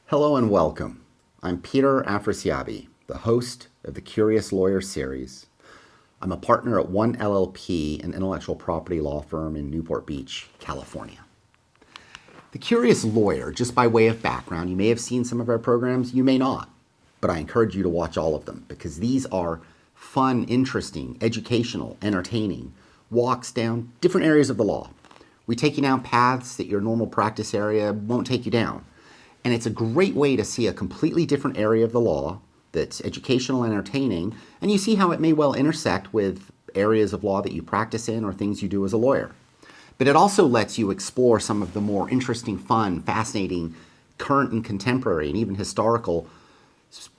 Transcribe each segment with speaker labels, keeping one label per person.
Speaker 1: Hello and welcome. I'm Peter Afrasiabi, the host of the Curious Lawyer series. I'm a partner at One LLP, an intellectual property law firm in Newport Beach, California. The Curious Lawyer, just by way of background, you may have seen some of our programs, you may not, but I encourage you to watch all of them because these are fun, interesting, educational, entertaining walks down different areas of the law. We take you down paths that your normal practice area won't take you down. And it's a great way to see a completely different area of the law that's educational and entertaining, and you see how it may well intersect with areas of law that you practice in or things you do as a lawyer. But it also lets you explore some of the more interesting, fun, fascinating, current and contemporary, and even historical,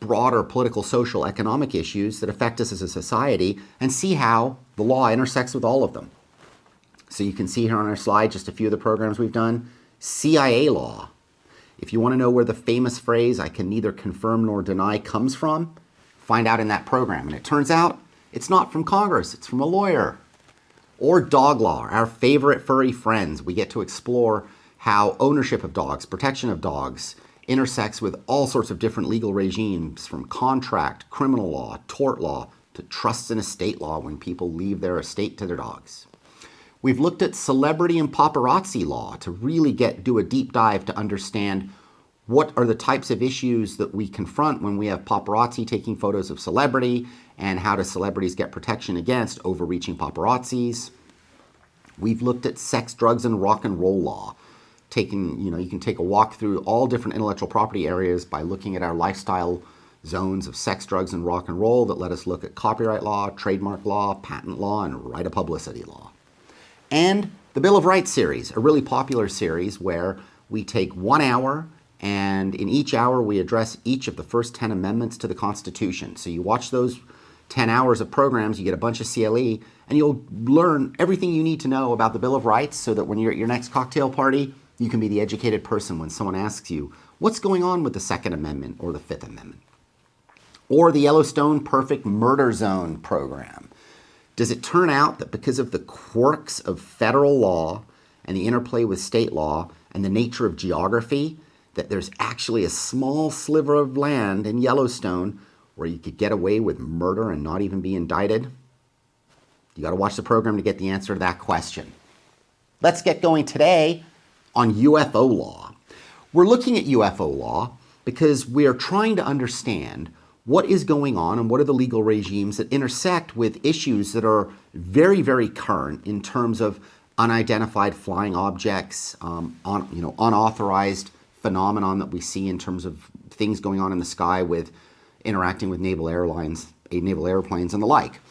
Speaker 1: broader political, social, economic issues that affect us as a society, and see how the law intersects with all of them. So you can see here on our slide just a few of the programs we've done. CIA law. If you want to know where the famous phrase, "I can neither confirm nor deny," comes from, find out in that program. And it turns out it's not from Congress, it's from a lawyer. Or dog law, our favorite furry friends. We get to explore how ownership of dogs, protection of dogs, intersects with all sorts of different legal regimes, from contract, criminal law, tort law, to trusts and estate law when people leave their estate to their dogs. We've looked at celebrity and paparazzi law to really do a deep dive to understand what are the types of issues that we confront when we have paparazzi taking photos of celebrity, and how do celebrities get protection against overreaching paparazzis. We've looked at sex, drugs, and rock and roll law. You can take a walk through all different intellectual property areas by looking at our lifestyle zones of sex, drugs, and rock and roll that let us look at copyright law, trademark law, patent law, and right of publicity law. And the Bill of Rights series, a really popular series where we take 1 hour, and in each hour we address each of the first 10 amendments to the Constitution. So you watch those 10 hours of programs, you get a bunch of CLE, and you'll learn everything you need to know about the Bill of Rights so that when you're at your next cocktail party, you can be the educated person when someone asks you, what's going on with the Second Amendment or the Fifth Amendment? Or the Yellowstone Perfect Murder Zone program. Does it turn out that because of the quirks of federal law and the interplay with state law and the nature of geography, that there's actually a small sliver of land in Yellowstone where you could get away with murder and not even be indicted? You got to watch the program to get the answer to that question. Let's get going today on UFO law. We're looking at UFO law because we are trying to understand what is going on and what are the legal regimes that intersect with issues that are very, very current in terms of unidentified flying objects, unauthorized phenomenon that we see in terms of things going on in the sky with interacting with naval airplanes and the like.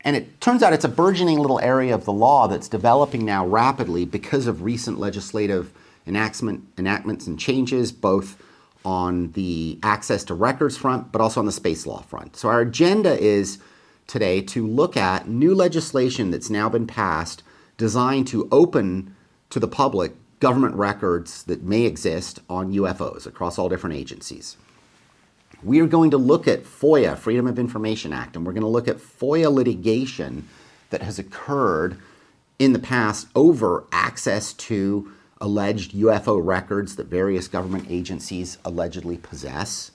Speaker 1: And it turns out it's a burgeoning little area of the law that's developing now rapidly because of recent legislative enactments and changes, both on the access to records front, but also on the space law front. So our agenda is today to look at new legislation that's now been passed designed to open to the public government records that may exist on UFOs across all different agencies. We are going to look at FOIA, Freedom of Information Act, and we're going to look at FOIA litigation that has occurred in the past over access to alleged UFO records that various government agencies allegedly possess.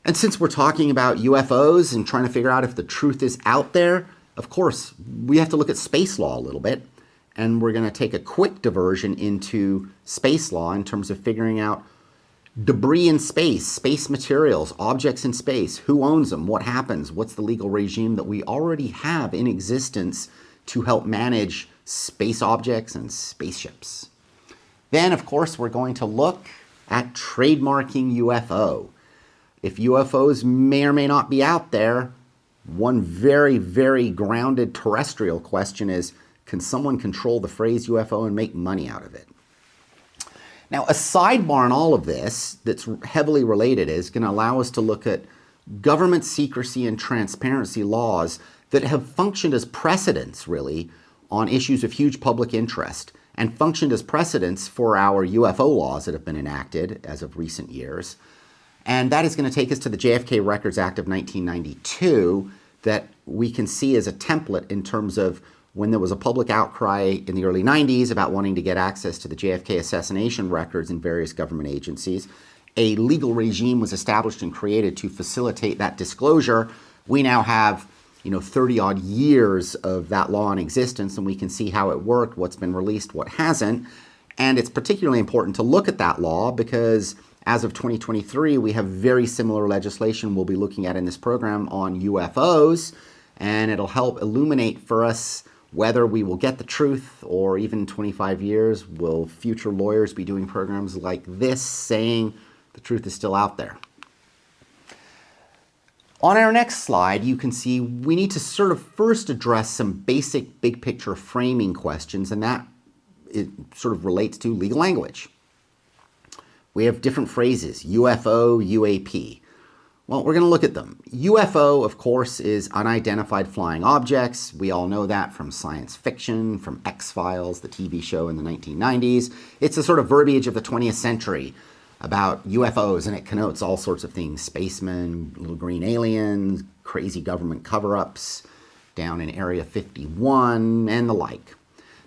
Speaker 1: And since we're talking about UFOs and trying to figure out if the truth is out there, of course, we have to look at space law a little bit. And we're going to take a quick diversion into space law in terms of figuring out debris in space, space materials, objects in space, who owns them, what happens, what's the legal regime that we already have in existence to help manage space objects and spaceships. Then, of course, we're going to look at trademarking UFO. If UFOs may or may not be out there, one very, very grounded terrestrial question is, can someone control the phrase UFO and make money out of it? Now, a sidebar in all of this that's heavily related is going to allow us to look at government secrecy and transparency laws that have functioned as precedents, really, on issues of huge public interest, and functioned as precedents for our UFO laws that have been enacted as of recent years. And that is going to take us to the JFK Records Act of 1992 that we can see as a template in terms of when there was a public outcry in the early 90s about wanting to get access to the JFK assassination records in various government agencies. a legal regime was established and created to facilitate that disclosure, we now have 30 odd years of that law in existence, and we can see how it worked, what's been released, what hasn't. And it's particularly important to look at that law because as of 2023, we have very similar legislation we'll be looking at in this program on UFOs, and it'll help illuminate for us whether we will get the truth, or even in 25 years, will future lawyers be doing programs like this saying the truth is still out there. On our next slide, you can see we need to sort of first address some basic big picture framing questions, and that it sort of relates to legal language. We have different phrases, UFO, UAP. Well, we're going to look at them. UFO, of course, is unidentified flying objects. We all know that from science fiction, from X-Files, the TV show in the 1990s. It's a sort of verbiage of the 20th century about UFOs, and it connotes all sorts of things: spacemen, little green aliens, crazy government cover-ups down in Area 51, and the like.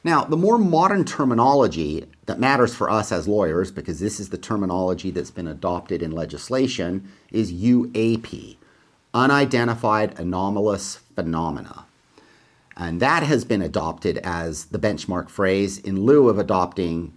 Speaker 1: Now, the more modern terminology that matters for us as lawyers, because this is the terminology that's been adopted in legislation, is UAP, unidentified anomalous phenomena. And that has been adopted as the benchmark phrase in lieu of adopting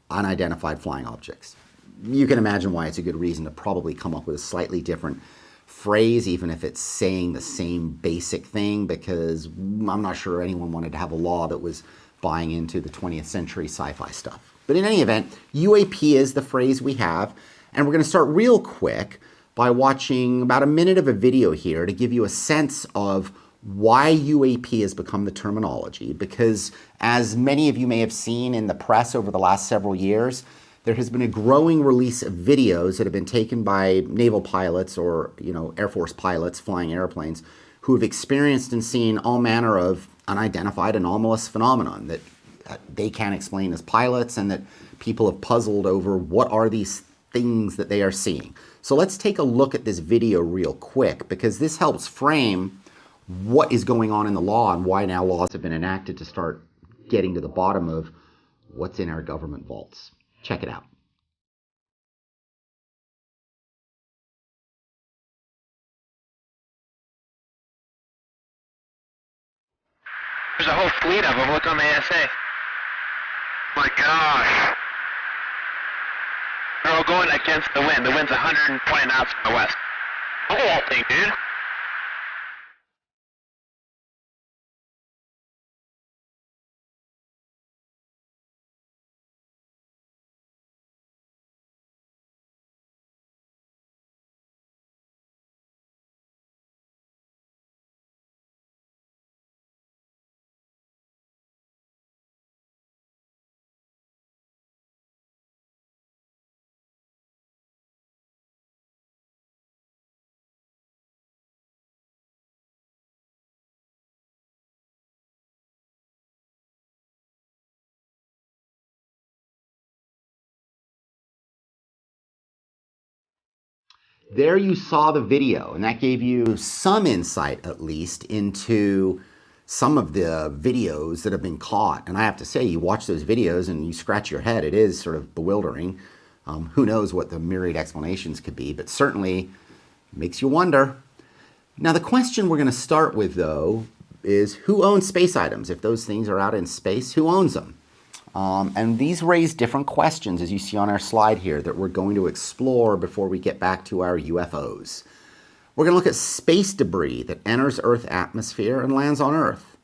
Speaker 1: unidentified flying objects. You can imagine why it's a good reason to probably come up with a slightly different phrase, even if it's saying the same basic thing, because I'm not sure anyone wanted to have a law that was buying into the 20th century sci-fi stuff. But in any event, UAP is the phrase we have, and we're going to start real quick by watching about a minute of a video here to give you a sense of why UAP has become the terminology, because as many of you may have seen in the press over the last several years, there has been a growing release of videos that have been taken by naval pilots or Air Force pilots flying airplanes who have experienced and seen all manner of unidentified anomalous phenomenon that they can't explain as pilots, and that people have puzzled over what are these things that they are seeing. So let's take a look at this video real quick, because this helps frame what is going on in the law and why now laws have been enacted to start getting to the bottom of what's in our government vaults. Check it out.
Speaker 2: There's a whole fleet of them. Look on the ASA. My gosh. They're all going against the wind. The wind's 120 knots from the west. Look at that thing, dude.
Speaker 1: There you saw the video, and that gave you some insight, at least, into some of the videos that have been caught. And I have to say, you watch those videos and you scratch your head. It is sort of bewildering. Who knows what the myriad explanations could be, but certainly makes you wonder. Now, the question we're going to start with, though, is who owns space items? If those things are out in space, who owns them? And these raise different questions, as you see on our slide here, that we're going to explore before we get back to our UFOs. We're going to look at space debris that enters Earth's atmosphere and lands on Earth,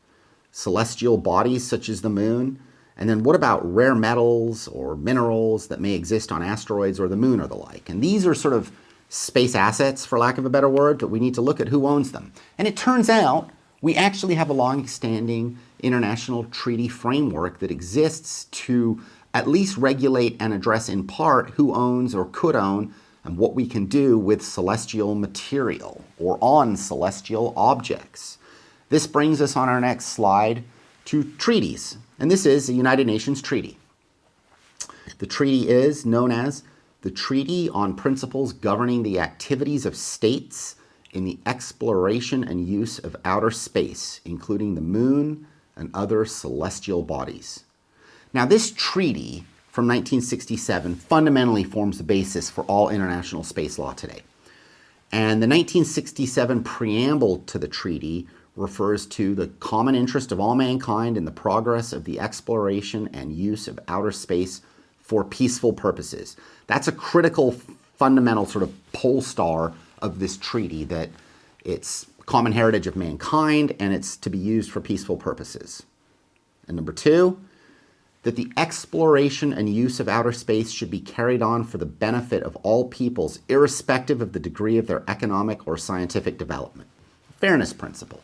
Speaker 1: celestial bodies such as the moon, and then what about rare metals or minerals that may exist on asteroids or the moon or the like. And these are sort of space assets, for lack of a better word, but we need to look at who owns them. And it turns out we actually have a long-standing international treaty framework that exists to at least regulate and address in part who owns or could own and what we can do with celestial material or on celestial objects. This brings us on our next slide to treaties, and this is the United Nations Treaty. The treaty is known as the Treaty on Principles Governing the Activities of States in the Exploration and Use of Outer Space, including the Moon and other celestial bodies. Now, this treaty from 1967 fundamentally forms the basis for all international space law today. And the 1967 preamble to the treaty refers to the common interest of all mankind in the progress of the exploration and use of outer space for peaceful purposes. That's a critical, fundamental sort of pole star of this treaty, that it's common heritage of mankind and it's to be used for peaceful purposes. And number two, that the exploration and use of outer space should be carried on for the benefit of all peoples, irrespective of the degree of their economic or scientific development. Fairness principle.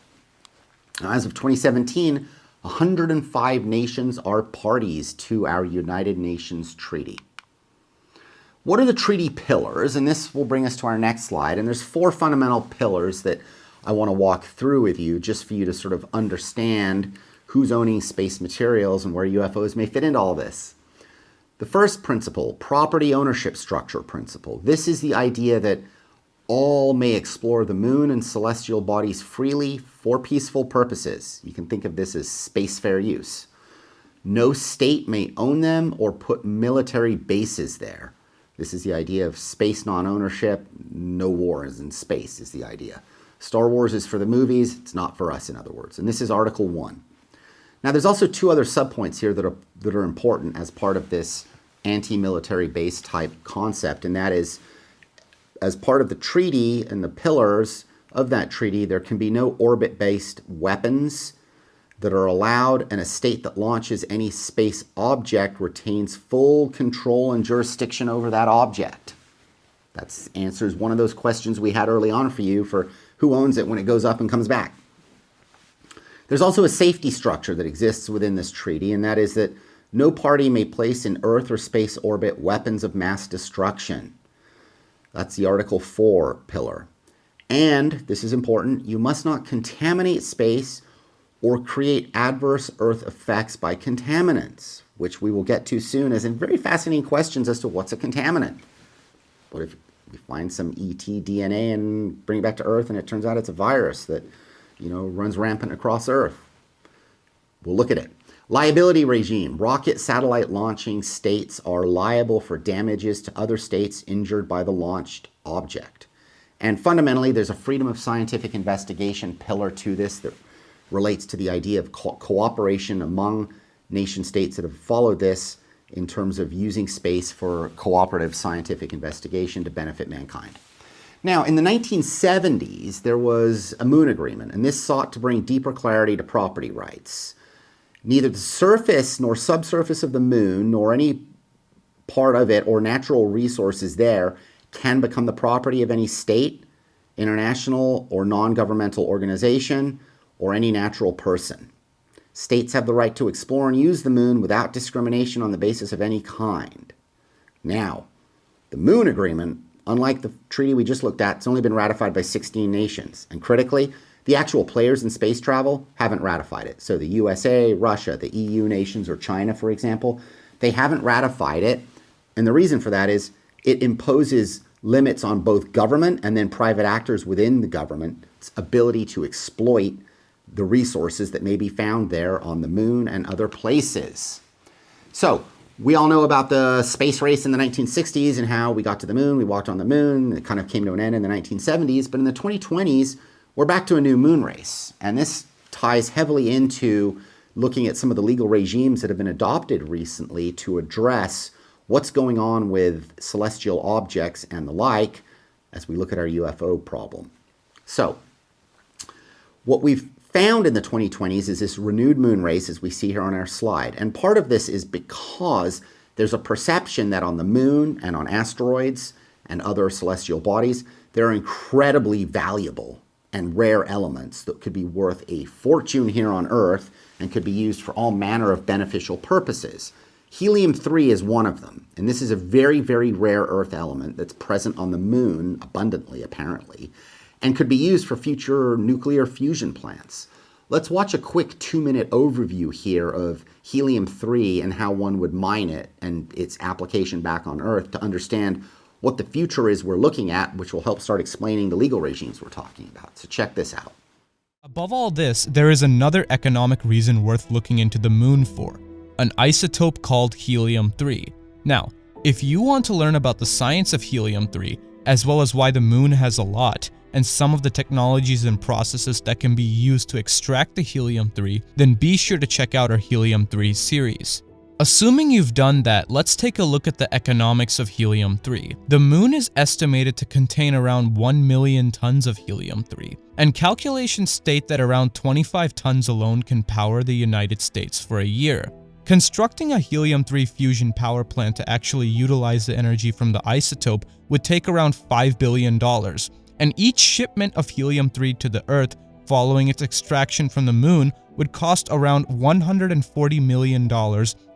Speaker 1: Now, as of 2017, 105 nations are parties to our United Nations Treaty. What are the treaty pillars? And this will bring us to our next slide. And there's 4 fundamental pillars that I want to walk through with you, just for you to sort of understand who's owning space materials and where UFOs may fit into all this. The first principle, property ownership structure principle. This is the idea that all may explore the moon and celestial bodies freely for peaceful purposes. You can think of this as space fair use. No state may own them or put military bases there. This is the idea of space non-ownership. No wars in space is the idea. Star Wars is for the movies. It's not for us, in other words. And this is Article 1. Now, there's also 2 other subpoints here that are important as part of this anti-military base type concept, and that is, as part of the treaty and the pillars of that treaty, there can be no orbit-based weapons that are allowed, and a state that launches any space object retains full control and jurisdiction over that object. That answers one of those questions we had early on for you for who owns it when it goes up and comes back. There's also a safety structure that exists within this treaty, and that is that no party may place in Earth or space orbit weapons of mass destruction. That's the Article 4 pillar. And, this is important, you must not contaminate space or create adverse Earth effects by contaminants, which we will get to soon as in very fascinating questions as to what's a contaminant. What if we find some ET DNA and bring it back to Earth and it turns out it's a virus that, runs rampant across Earth? We'll look at it. Liability regime. Rocket satellite launching states are liable for damages to other states injured by the launched object. And fundamentally, there's a freedom of scientific investigation pillar to this that relates to the idea of cooperation among nation states that have followed this in terms of using space for cooperative scientific investigation to benefit mankind. Now, in the 1970s, there was a moon agreement, and this sought to bring deeper clarity to property rights. Neither the surface nor subsurface of the moon, nor any part of it or natural resources there, can become the property of any state, international or non-governmental organization, or any natural person. States have the right to explore and use the moon without discrimination on the basis of any kind. Now, the moon agreement, unlike the treaty we just looked at, it's only been ratified by 16 nations. And critically, the actual players in space travel haven't ratified it. So the USA, Russia, the EU nations, or China, for example, they haven't ratified it. And the reason for that is it imposes limits on both government and then private actors within the government's ability to exploit the resources that may be found there on the moon and other places. So we all know about the space race in the 1960s and how we got to the moon, we walked on the moon, it kind of came to an end in the 1970s, but in the 2020s, we're back to a new moon race. And this ties heavily into looking at some of the legal regimes that have been adopted recently to address what's going on with celestial objects and the like as we look at our UFO problem. So, what we've found in the 2020s is this renewed moon race, as we see here on our slide. And part of this is because there's a perception that on the moon and on asteroids and other celestial bodies, there are incredibly valuable and rare elements that could be worth a fortune here on Earth and could be used for all manner of beneficial purposes. Helium-3 is one of them, and this is a very, very rare Earth element that's present on the moon, abundantly apparently, and could be used for future nuclear fusion plants. Let's watch a quick 2-minute overview here of helium-3 and how one would mine it and its application back on Earth to understand what the future is we're looking at, which will help start explaining the legal regimes we're talking about. So check this out.
Speaker 3: Above all this, there is another economic reason worth looking into the moon for, an isotope called helium-3. Now, if you want to learn about the science of helium-3, as well as why the moon has a lot, and some of the technologies and processes that can be used to extract the helium-3, then be sure to check out our helium-3 series. Assuming you've done that, let's take a look at the economics of helium-3. The moon is estimated to contain around 1 million tons of helium-3, and calculations state that around 25 tons alone can power the United States for a year. Constructing a helium-3 fusion power plant to actually utilize the energy from the isotope would take around $5 billion, and each shipment of helium-3 to the Earth following its extraction from the moon would cost around $140 million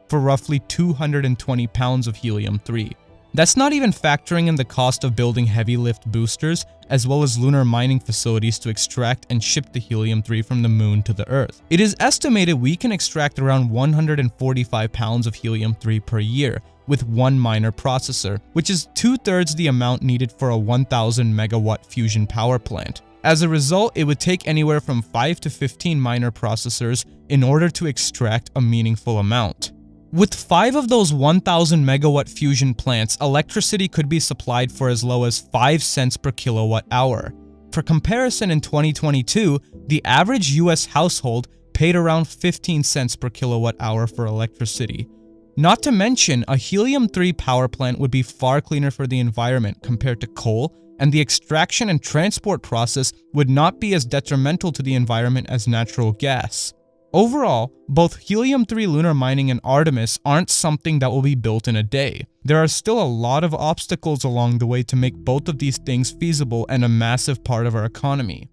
Speaker 3: for roughly 220 pounds of helium-3. That's not even factoring in the cost of building heavy lift boosters, as well as lunar mining facilities to extract and ship the helium-3 from the moon to the Earth. It is estimated we can extract around 145 pounds of helium-3 per year with one minor processor, which is 2/3 the amount needed for a 1,000 megawatt fusion power plant. As a result, it would take anywhere from 5 to 15 minor processors in order to extract a meaningful amount. With 5 of those 1,000 megawatt fusion plants, electricity could be supplied for as low as 5 cents per kilowatt hour. For comparison, in 2022, the average US household paid around 15 cents per kilowatt hour for electricity. Not to mention, a helium-3 power plant would be far cleaner for the environment compared to coal, and the extraction and transport process would not be as detrimental to the environment as natural gas. Overall, both helium-3 lunar mining and Artemis aren't something that will be built in a day. There are still a lot of obstacles along the way to make both of these things feasible and a massive part of our economy.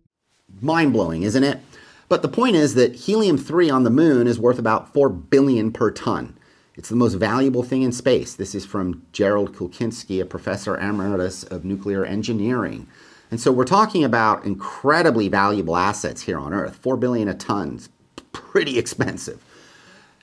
Speaker 1: Mind-blowing, isn't it? But the point is that helium-3 on the moon is worth about $4 billion per ton. It's the most valuable thing in space. This is from Gerald Kulkinski, a professor emeritus of nuclear engineering. And so we're talking about incredibly valuable assets here on Earth. $4 billion a ton. Pretty expensive.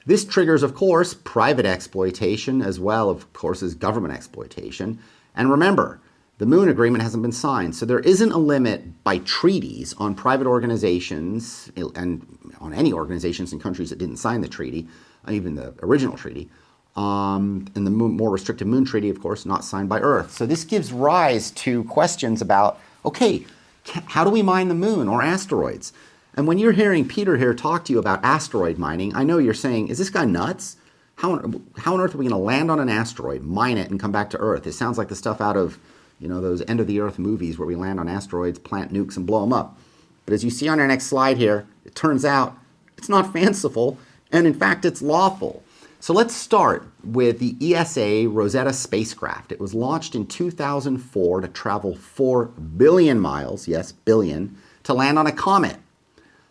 Speaker 1: This triggers, of course, private exploitation as well, of course, as government exploitation. And remember, the Moon Agreement hasn't been signed, so there isn't a limit by treaties on private organizations and on any organizations and countries that didn't sign the treaty, even the original treaty. And the more restrictive Moon Treaty, of course, not signed by Earth. So this gives rise to questions about, okay, how do we mine the moon or asteroids? And when you're hearing Peter here talk to you about asteroid mining, I know you're saying, is this guy nuts? How on earth are we going to land on an asteroid, mine it, and come back to Earth? It sounds like the stuff out of, those end of the Earth movies where we land on asteroids, plant nukes, and blow them up. But as you see on our next slide here, it turns out it's not fanciful, and in fact, it's lawful. So let's start with the ESA Rosetta spacecraft. It was launched in 2004 to travel 4 billion miles, yes, billion, to land on a comet.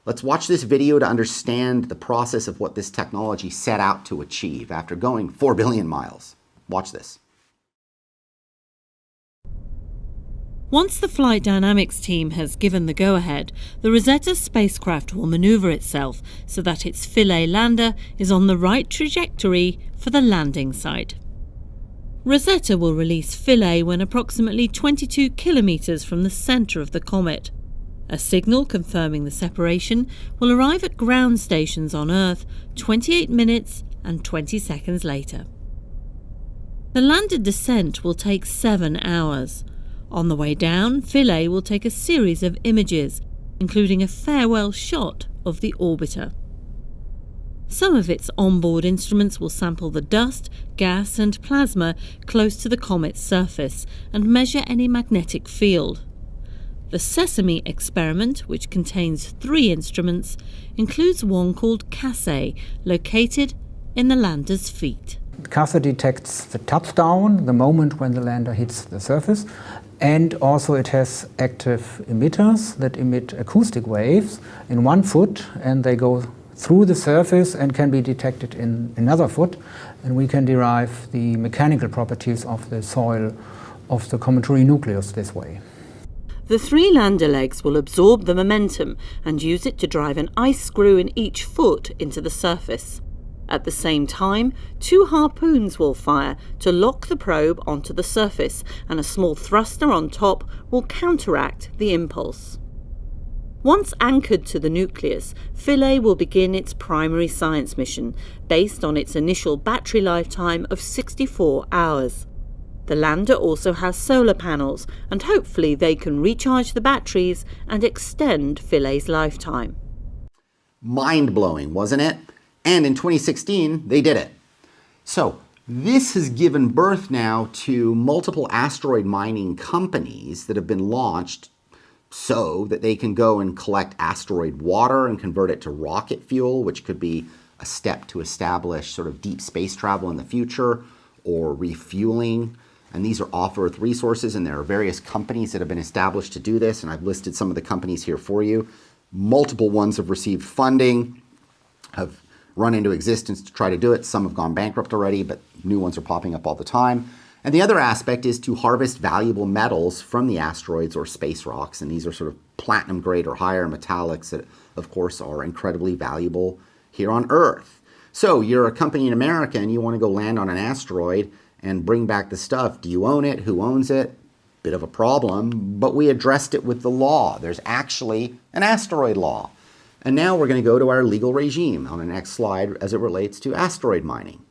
Speaker 1: Let's watch this video to understand the process of what this technology set out to achieve after going 4 billion miles. Watch this.
Speaker 4: Once the flight dynamics team has given the go-ahead, the Rosetta spacecraft will maneuver itself so that its Philae lander is on the right trajectory for the landing site. Rosetta will release Philae when approximately 22 kilometres from the centre of the comet. A signal confirming the separation will arrive at ground stations on Earth 28 minutes and 20 seconds later. The landed descent will take 7 hours. On the way down, Philae will take a series of images, including a farewell shot of the orbiter. Some of its onboard instruments will sample the dust, gas and plasma close to the comet's surface and measure any magnetic field. The Sesame experiment, which contains 3 instruments, includes one called CASSE, located in the lander's feet.
Speaker 5: CASSE detects the touchdown, the moment when the lander hits the surface, and also it has active emitters that emit acoustic waves in one foot, and they go through the surface and can be detected in another foot, and we can derive the mechanical properties of the soil of the cometary nucleus this way.
Speaker 4: The 3 lander legs will absorb the momentum and use it to drive an ice screw in each foot into the surface. At the same time, 2 harpoons will fire to lock the probe onto the surface, and a small thruster on top will counteract the impulse. Once anchored to the nucleus, Philae will begin its primary science mission, based on its initial battery lifetime of 64 hours. The lander also has solar panels, and hopefully they can recharge the batteries and extend Philae's lifetime.
Speaker 1: Mind-blowing, wasn't it? And in 2016, they did it. So this has given birth now to multiple asteroid mining companies that have been launched so that they can go and collect asteroid water and convert it to rocket fuel, which could be a step to establish sort of deep space travel in the future, or refueling. And these are off-Earth resources, and there are various companies that have been established to do this, and I've listed some of the companies here for you. Multiple ones have received funding, have run into existence to try to do it. Some have gone bankrupt already, but new ones are popping up all the time. And the other aspect is to harvest valuable metals from the asteroids or space rocks, and these are sort of platinum grade or higher metallics that, of course, are incredibly valuable here on Earth. So you're a company in America and you want to go land on an asteroid and bring back the stuff. Do you own it? Who owns it? Bit of a problem, but we addressed it with the law. There's actually an asteroid law. And now we're going to go to our legal regime on the next slide as it relates to asteroid mining.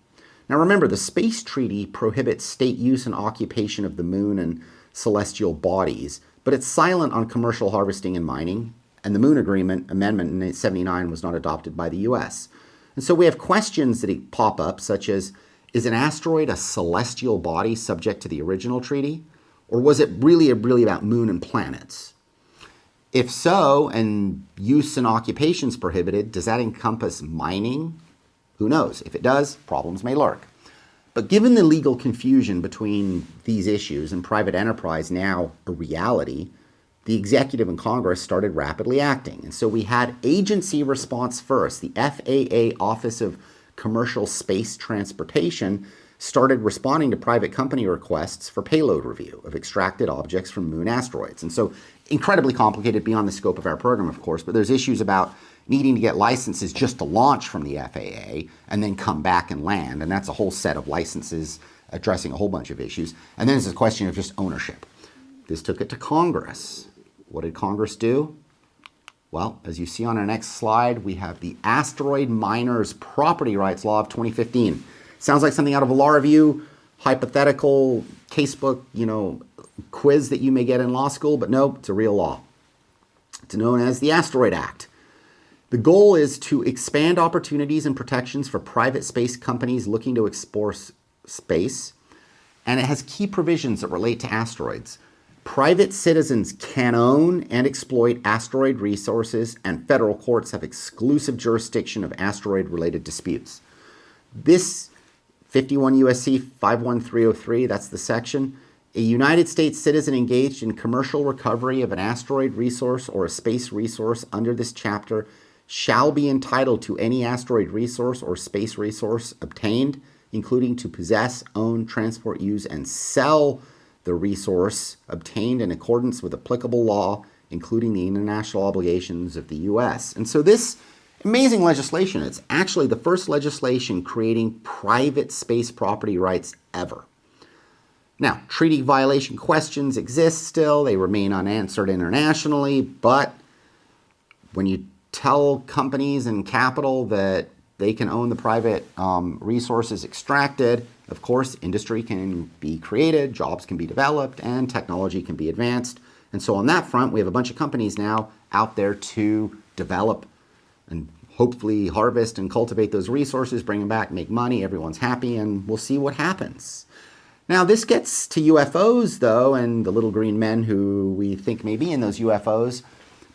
Speaker 1: Now remember, the Space Treaty prohibits state use and occupation of the moon and celestial bodies, but it's silent on commercial harvesting and mining, and the Moon Agreement Amendment in 1979 was not adopted by the US. And so we have questions that pop up, such as, is an asteroid a celestial body subject to the original treaty? Or was it really about moon and planets? If so, and use and occupations prohibited, does that encompass mining? Who knows? If it does, problems may lurk. But given the legal confusion between these issues and private enterprise now a reality, the executive and Congress started rapidly acting. And so we had agency response first. The FAA, Office of Commercial Space Transportation, started responding to private company requests for payload review of extracted objects from moon asteroids. And so incredibly complicated beyond the scope of our program, of course, but there's issues about needing to get licenses just to launch from the FAA and then come back and land. And that's a whole set of licenses addressing a whole bunch of issues. And then there's a question of just ownership. This took it to Congress. What did Congress do? Well, as you see on our next slide, we have the Asteroid Miners Property Rights Law of 2015. Sounds like something out of a law review, hypothetical casebook, quiz that you may get in law school, but no, it's a real law. It's known as the Asteroid Act. The goal is to expand opportunities and protections for private space companies looking to explore space, and it has key provisions that relate to asteroids. Private citizens can own and exploit asteroid resources, and federal courts have exclusive jurisdiction of asteroid-related disputes. This 51 U.S.C. 51303, that's the section. A United States citizen engaged in commercial recovery of an asteroid resource or a space resource under this chapter shall be entitled to any asteroid resource or space resource obtained, including to possess, own, transport, use, and sell the resource obtained in accordance with applicable law, including the international obligations of the U.S. And so this amazing legislation, it's actually the first legislation creating private space property rights ever. Now, treaty violation questions exist still. They remain unanswered internationally, but when you tell companies and capital that they can own the private resources extracted, of course, industry can be created, jobs can be developed, and technology can be advanced. And so on that front, we have a bunch of companies now out there to develop and hopefully harvest and cultivate those resources, bring them back, make money, everyone's happy, and we'll see what happens. Now, this gets to UFOs, though, and the little green men who we think may be in those UFOs,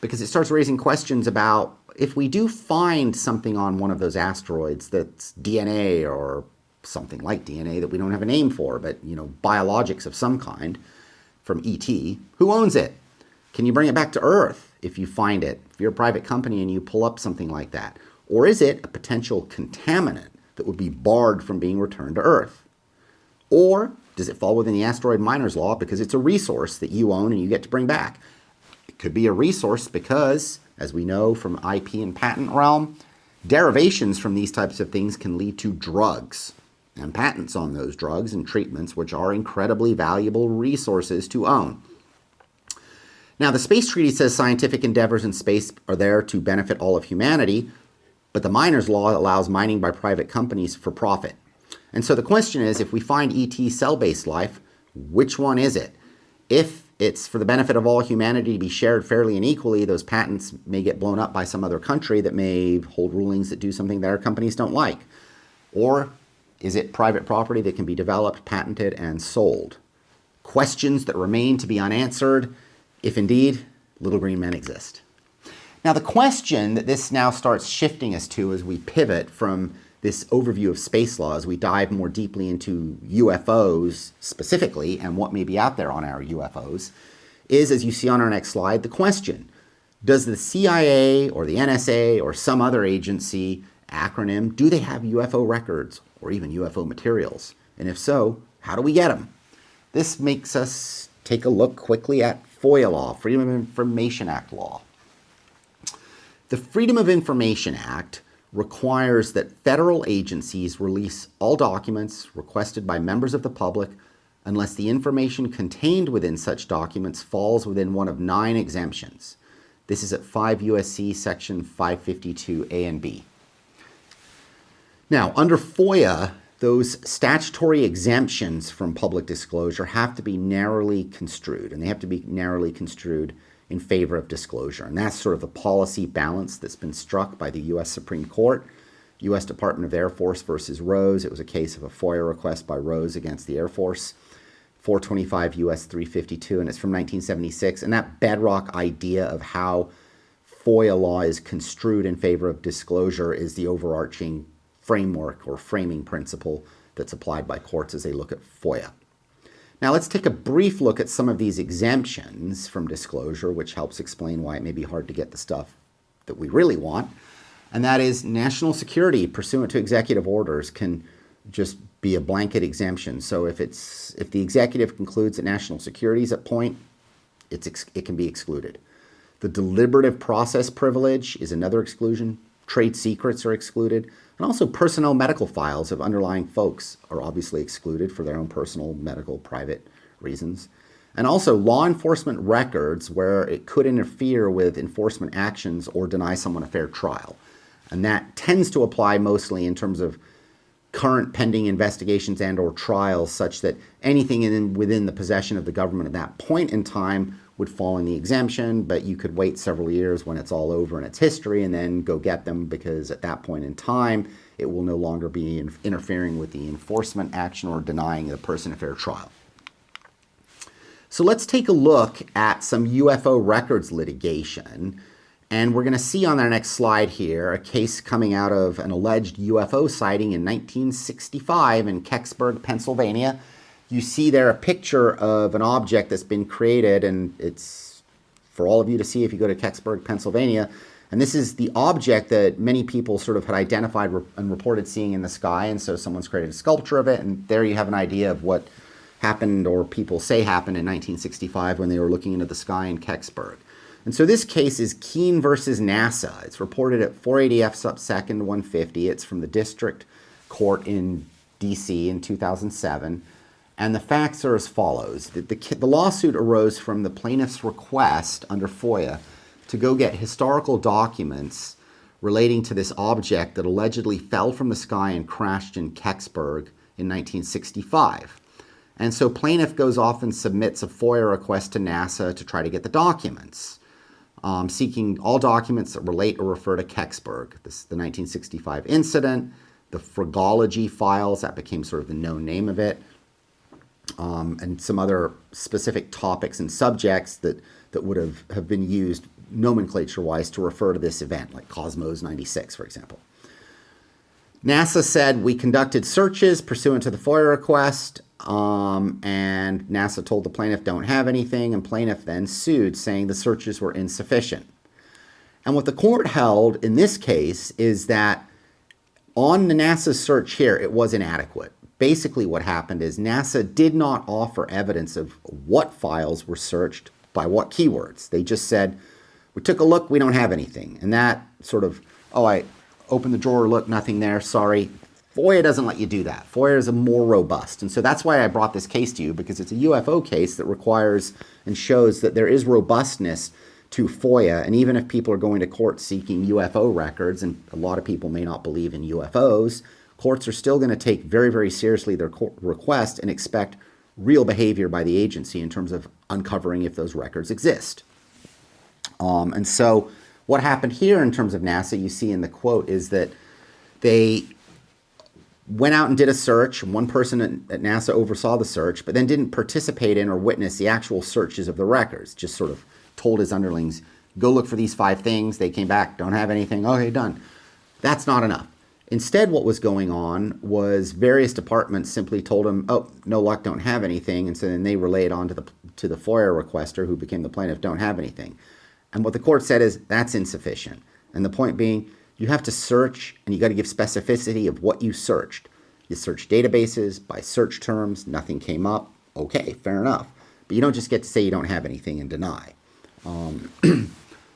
Speaker 1: because it starts raising questions about if we do find something on one of those asteroids that's DNA or something like DNA that we don't have a name for, but, biologics of some kind from ET, who owns it? Can you bring it back to Earth if you find it, if you're a private company and you pull up something like that? Or is it a potential contaminant that would be barred from being returned to Earth? Or does it fall within the asteroid miners law because it's a resource that you own and you get to bring back? It could be a resource because, as we know from IP and patent realm, derivations from these types of things can lead to drugs and patents on those drugs and treatments, which are incredibly valuable resources to own. Now, the Space Treaty says scientific endeavors in space are there to benefit all of humanity, but the Miners Law allows mining by private companies for profit. And so the question is, if we find ET cell-based life, which one is it? If it's for the benefit of all humanity to be shared fairly and equally, those patents may get blown up by some other country that may hold rulings that do something that our companies don't like. Or is it private property that can be developed, patented, and sold? Questions that remain to be unanswered, if indeed little green men exist. Now, the question that this now starts shifting us to as we pivot from this overview of space law, as we dive more deeply into UFOs specifically and what may be out there on our UFOs, is, as you see on our next slide, the question: does the CIA or the NSA or some other agency acronym, do they have UFO records or even UFO materials? And if so, how do we get them? This makes us take a look quickly at FOIA law, Freedom of Information Act law. The Freedom of Information Act requires that federal agencies release all documents requested by members of the public unless the information contained within such documents falls within one of 9 exemptions. This is at 5 U.S.C. section 552A and B. Now, under FOIA, those statutory exemptions from public disclosure have to be narrowly construed, and they have to be narrowly construed in favor of disclosure. And that's sort of the policy balance that's been struck by the U.S. Supreme Court. U.S. Department of Air Force versus Rose. It was a case of a FOIA request by Rose against the Air Force, 425 U.S. 352, and it's from 1976. And that bedrock idea of how FOIA law is construed in favor of disclosure is the overarching framework or framing principle that's applied by courts as they look at FOIA. Now let's take a brief look at some of these exemptions from disclosure, which helps explain why it may be hard to get the stuff that we really want. And that is national security pursuant to executive orders can just be a blanket exemption. So if the executive concludes that national security is at point, it can be excluded. The deliberative process privilege is another exclusion. Trade secrets are excluded. And also personnel medical files of underlying folks are obviously excluded for their own personal, medical, private reasons. And also law enforcement records where it could interfere with enforcement actions or deny someone a fair trial. And that tends to apply mostly in terms of current pending investigations and or trials, such that anything within the possession of the government at that point in time would fall in the exemption, but you could wait several years when it's all over in its history and then go get them, because at that point in time, it will no longer be interfering with the enforcement action or denying the person a fair trial. So let's take a look at some UFO records litigation. And we're going to see on our next slide here a case coming out of an alleged UFO sighting in 1965 in Kecksburg, Pennsylvania. You see there a picture of an object that's been created, and it's for all of you to see if you go to Kecksburg, Pennsylvania. And this is the object that many people sort of had identified and reported seeing in the sky, and so someone's created a sculpture of it, and there you have an idea of what happened, or people say happened, in 1965 when they were looking into the sky in Kecksburg. And so this case is Keene versus NASA. It's reported at 480 F sub 2nd 150. It's from the district court in D.C. in 2007. And the facts are as follows. The lawsuit arose from the plaintiff's request under FOIA to go get historical documents relating to this object that allegedly fell from the sky and crashed in Kecksburg in 1965. And so plaintiff goes off and submits a FOIA request to NASA to try to get the documents, seeking all documents that relate or refer to Kecksburg. This is the 1965 incident, the fragology files, that became sort of the known name of it, and some other specific topics and subjects that would have been used nomenclature-wise to refer to this event, like Cosmos 96, for example. NASA said, we conducted searches pursuant to the FOIA request, and NASA told the plaintiff don't have anything, and plaintiff then sued, saying the searches were insufficient. And what the court held in this case is that on the NASA search here, it was inadequate. Basically what happened is NASA did not offer evidence of what files were searched by what keywords. They just said, we took a look, we don't have anything. And that sort of, I opened the drawer, look, nothing there, sorry, FOIA doesn't let you do that. FOIA is more robust. And so that's why I brought this case to you, because it's a UFO case that requires and shows that there is robustness to FOIA. And even if people are going to court seeking UFO records, and a lot of people may not believe in UFOs, courts are still going to take very, very seriously their request and expect real behavior by the agency in terms of uncovering if those records exist. And so what happened here in terms of NASA, you see in the quote, is that they went out and did a search. One person at NASA oversaw the search, but then didn't participate in or witness the actual searches of the records. Just sort of told his underlings, go look for these 5 things. They came back, don't have anything. Okay, done. That's not enough. Instead, what was going on was various departments simply told him, oh, no luck, don't have anything. And so then they relayed on to the FOIA requester, who became the plaintiff, don't have anything. And what the court said is that's insufficient. And the point being, you have to search, and you got to give specificity of what you searched. You searched databases by search terms, nothing came up. Okay, fair enough. But you don't just get to say you don't have anything and deny.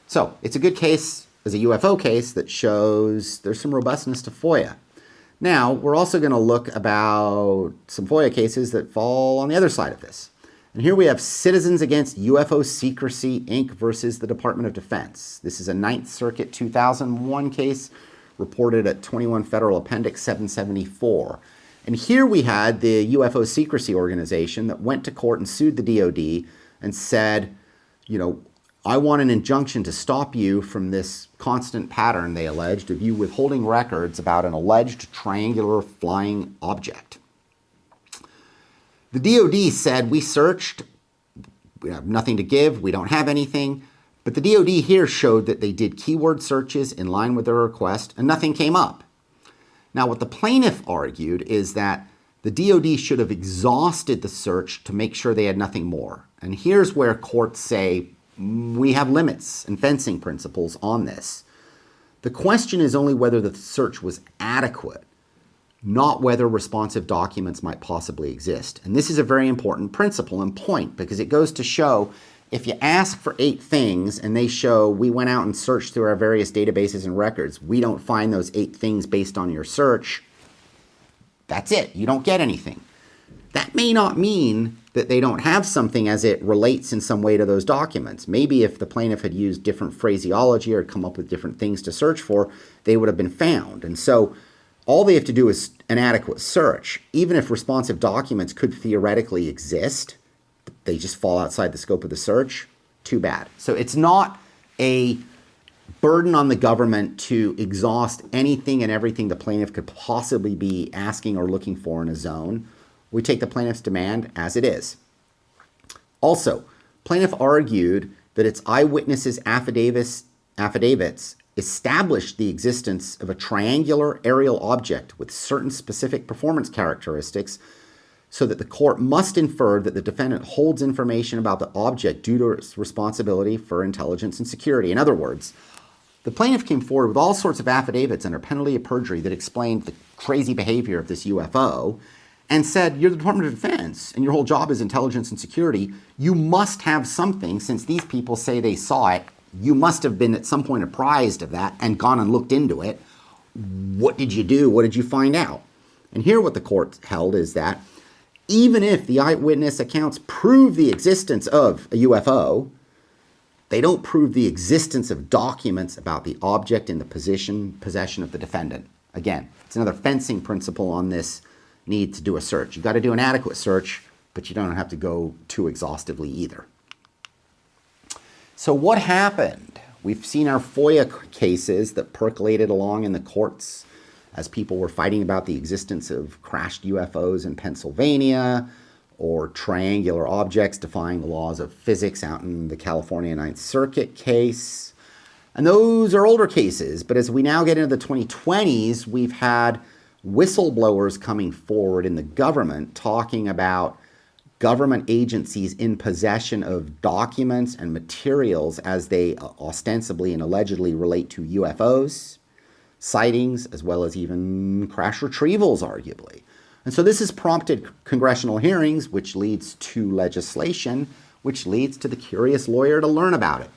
Speaker 1: So it's a good case as a UFO case that shows there's some robustness to FOIA. Now, we're also going to look about some FOIA cases that fall on the other side of this. And here we have Citizens Against UFO Secrecy, Inc. versus the Department of Defense. This is a 9th Circuit 2001 case reported at 21 Federal Appendix 774. And here we had the UFO Secrecy Organization that went to court and sued the DOD and said, you know, I want an injunction to stop you from this constant pattern, they alleged, of you withholding records about an alleged triangular flying object. The DOD said, we searched, we have nothing to give, we don't have anything. But the DOD here showed that they did keyword searches in line with their request and nothing came up. Now, what the plaintiff argued is that the DOD should have exhausted the search to make sure they had nothing more. And here's where courts say, we have limits and fencing principles on this. The question is only whether the search was adequate, not whether responsive documents might possibly exist. And this is a very important principle and point, because it goes to show if you ask for 8 things and they show we went out and searched through our various databases and records, we don't find those 8 things based on your search, that's it. You don't get anything. That may not mean that they don't have something as it relates in some way to those documents. Maybe if the plaintiff had used different phraseology or come up with different things to search for, they would have been found. And so all they have to do is an adequate search. Even if responsive documents could theoretically exist, they just fall outside the scope of the search, too bad. So it's not a burden on the government to exhaust anything and everything the plaintiff could possibly be asking or looking for in a zone. We take the plaintiff's demand as it is. Also, plaintiff argued that its eyewitnesses' affidavits established the existence of a triangular aerial object with certain specific performance characteristics, so that the court must infer that the defendant holds information about the object due to its responsibility for intelligence and security. In other words, the plaintiff came forward with all sorts of affidavits under penalty of perjury that explained the crazy behavior of this UFO and said, you're the Department of Defense and your whole job is intelligence and security. You must have something, since these people say they saw it. You must have been at some point apprised of that and gone and looked into it. What did you do? What did you find out? And here what the court held is that even if the eyewitness accounts prove the existence of a UFO, they don't prove the existence of documents about the object in the possession of the defendant. Again, it's another fencing principle on this need to do a search. You've got to do an adequate search, but you don't have to go too exhaustively either. So what happened? We've seen our FOIA cases that percolated along in the courts as people were fighting about the existence of crashed UFOs in Pennsylvania, or triangular objects defying the laws of physics out in the California 9th Circuit case. And those are older cases, but as we now get into the 2020s, we've had whistleblowers coming forward in the government talking about government agencies in possession of documents and materials as they ostensibly and allegedly relate to UFOs, sightings, as well as even crash retrievals, arguably. And so this has prompted congressional hearings, which leads to legislation, which leads to the curious lawyer to learn about it.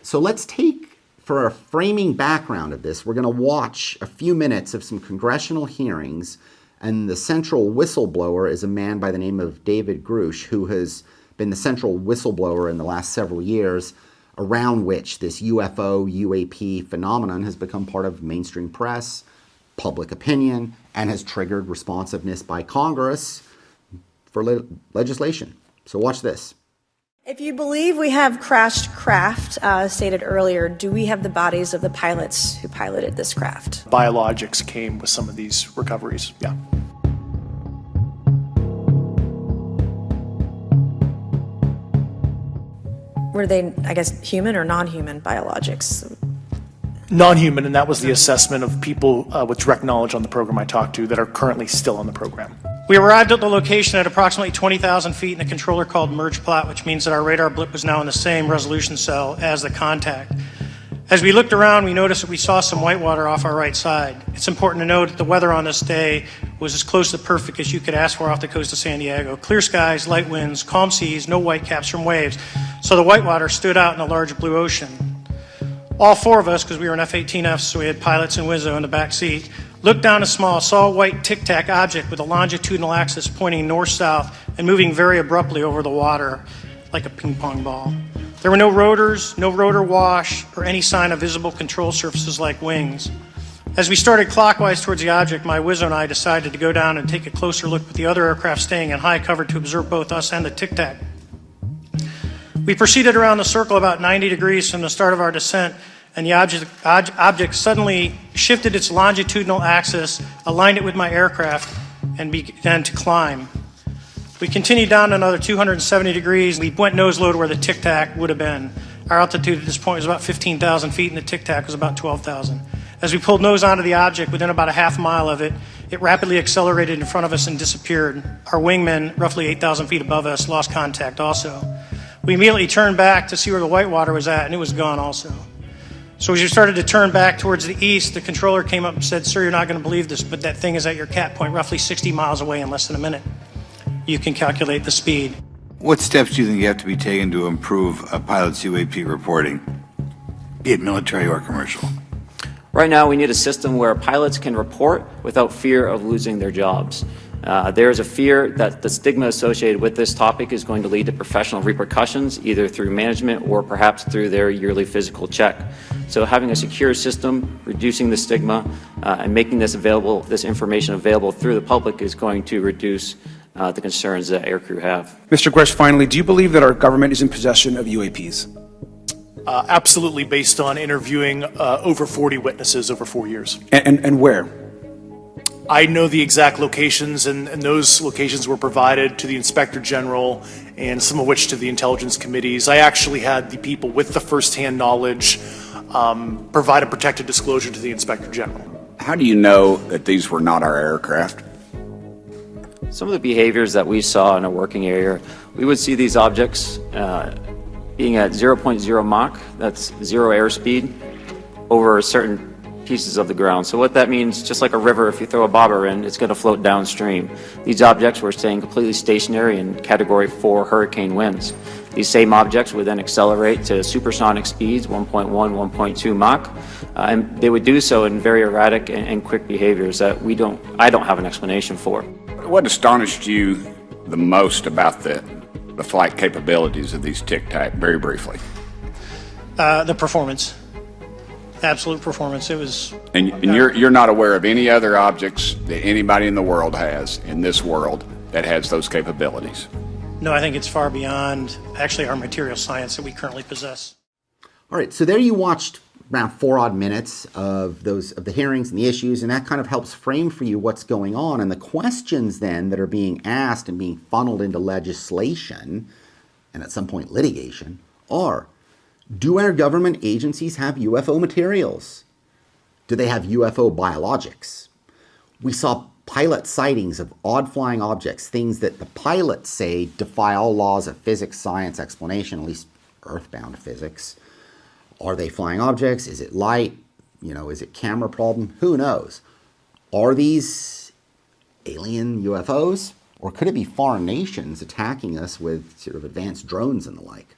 Speaker 1: So let's take for a framing background of this, we're going to watch a few minutes of some congressional hearings, and the central whistleblower is a man by the name of David Grush, who has been the central whistleblower in the last several years, around which this UFO, UAP phenomenon has become part of mainstream press, public opinion, and has triggered responsiveness by Congress for legislation. So watch this.
Speaker 6: If you believe we have crashed craft, stated earlier, do we have the bodies of the pilots who piloted this craft?
Speaker 7: Biologics came with some of these recoveries, yeah.
Speaker 6: Were they, I guess, human or non-human biologics?
Speaker 7: Non-human, and that was the assessment of people with direct knowledge on the program I talked to that are currently still on the program.
Speaker 8: We arrived at the location at approximately 20,000 feet in a controller called merge plot, which means that our radar blip was now in the same resolution cell as the contact. As we looked around, we noticed that we saw some whitewater off our right side. It's important to note that the weather on this day was as close to perfect as you could ask for off the coast of San Diego. Clear skies, light winds, calm seas, no whitecaps from waves. So the whitewater stood out in a large blue ocean. All four of us, because we were in F-18Fs, so we had pilots and Wizzo in the back seat, looked down a small, saw a white tic-tac object with a longitudinal axis pointing north-south and moving very abruptly over the water like a ping-pong ball. There were no rotors, no rotor wash, or any sign of visible control surfaces like wings. As we started clockwise towards the object, my Wizzo and I decided to go down and take a closer look with the other aircraft staying in high cover to observe both us and the tic-tac. We proceeded around the circle about 90 degrees from the start of our descent, and the object suddenly shifted its longitudinal axis, aligned it with my aircraft, and began to climb. We continued down another 270 degrees. We went nose low to where the tic-tac would have been. Our altitude at this point was about 15,000 feet, and the tic-tac was about 12,000. As we pulled nose onto the object, within about a half mile of it, it rapidly accelerated in front of us and disappeared. Our wingmen, roughly 8,000 feet above us, lost contact also. We immediately turned back to see where the whitewater was at, and it was gone also. So as we started to turn back towards the east, the controller came up and said, "Sir, you're not going to believe this, but that thing is at your cap point roughly 60 miles away in less than a minute. You can calculate the speed."
Speaker 9: What steps do you think have to be taken to improve a pilot's UAP reporting, be it military or commercial?
Speaker 10: Right now, we need a system where pilots can report without fear of losing their jobs. There is a fear that the stigma associated with this topic is going to lead to professional repercussions, either through management or perhaps through their yearly physical check. So having a secure system, reducing the stigma, and making this information available through the public is going to reduce the concerns that aircrew have.
Speaker 11: Mr. Gresh, finally, do you believe that our government is in possession of UAPs?
Speaker 7: Absolutely, based on interviewing over 40 witnesses over 4 years.
Speaker 11: And where?
Speaker 7: I know the exact locations, and those locations were provided to the Inspector General, and some of which to the intelligence committees. I actually had the people with the first-hand knowledge provide a protected disclosure to the Inspector General.
Speaker 12: How do you know that these were not our aircraft?
Speaker 10: Some of the behaviors that we saw in a working area, we would see these objects being at 0.0 Mach, that's zero airspeed, over certain pieces of the ground. So what that means, just like a river, if you throw a bobber in, it's going to float downstream. These objects were staying completely stationary in Category 4 hurricane winds. These same objects would then accelerate to supersonic speeds, 1.1, 1.2 Mach, and they would do so in very erratic and quick behaviors that I don't have an explanation for.
Speaker 12: What astonished you the most about the flight capabilities of these tic-tac, very briefly?
Speaker 8: The performance. Absolute performance. It was.
Speaker 12: And you're not aware of any other objects that anybody in the world has, in this world, that has those capabilities?
Speaker 8: No, I think it's far beyond actually our material science that we currently possess.
Speaker 1: All right, so there you watched around 4 odd minutes of the hearings and the issues, and that kind of helps frame for you what's going on. And the questions then that are being asked and being funneled into legislation, and at some point litigation, are: do our government agencies have UFO materials? Do they have UFO biologics? We saw pilot sightings of odd flying objects, things that the pilots say defy all laws of physics, science, explanation, at least earthbound physics. Are they flying objects? Is it light? Is it camera problem? Who knows? Are these alien UFOs? Or could it be foreign nations attacking us with sort of advanced drones and the like?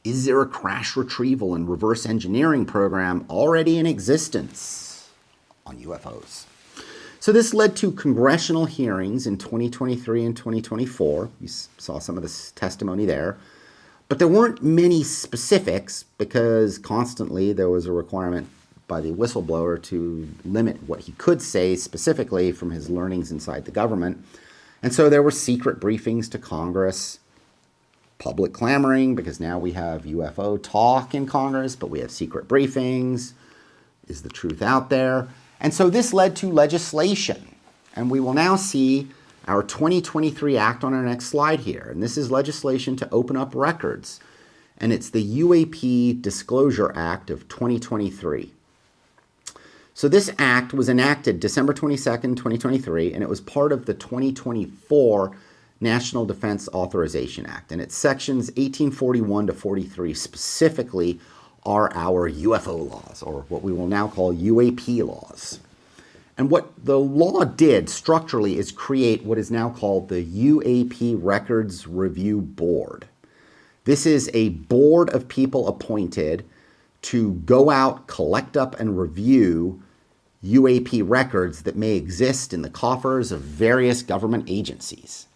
Speaker 1: Is there a crash retrieval and reverse engineering program already in existence on UFOs? So this led to congressional hearings in 2023 and 2024. You saw some of this testimony there. But there weren't many specifics because constantly there was a requirement by the whistleblower to limit what he could say specifically from his learnings inside the government. And so there were secret briefings to Congress, public clamoring, because now we have UFO talk in Congress, but we have secret briefings. Is the truth out there? And so this led to legislation. And we will now see our 2023 Act on our next slide here. And this is legislation to open up records. And it's the UAP Disclosure Act of 2023. So this act was enacted December 22nd, 2023, and it was part of the 2024 National Defense Authorization Act. And its sections 1841 to 43 specifically are our UFO laws, or what we will now call UAP laws. And what the law did structurally is create what is now called the UAP Records Review Board. This is a board of people appointed to go out, collect up, and review UAP records that may exist in the coffers of various government agencies.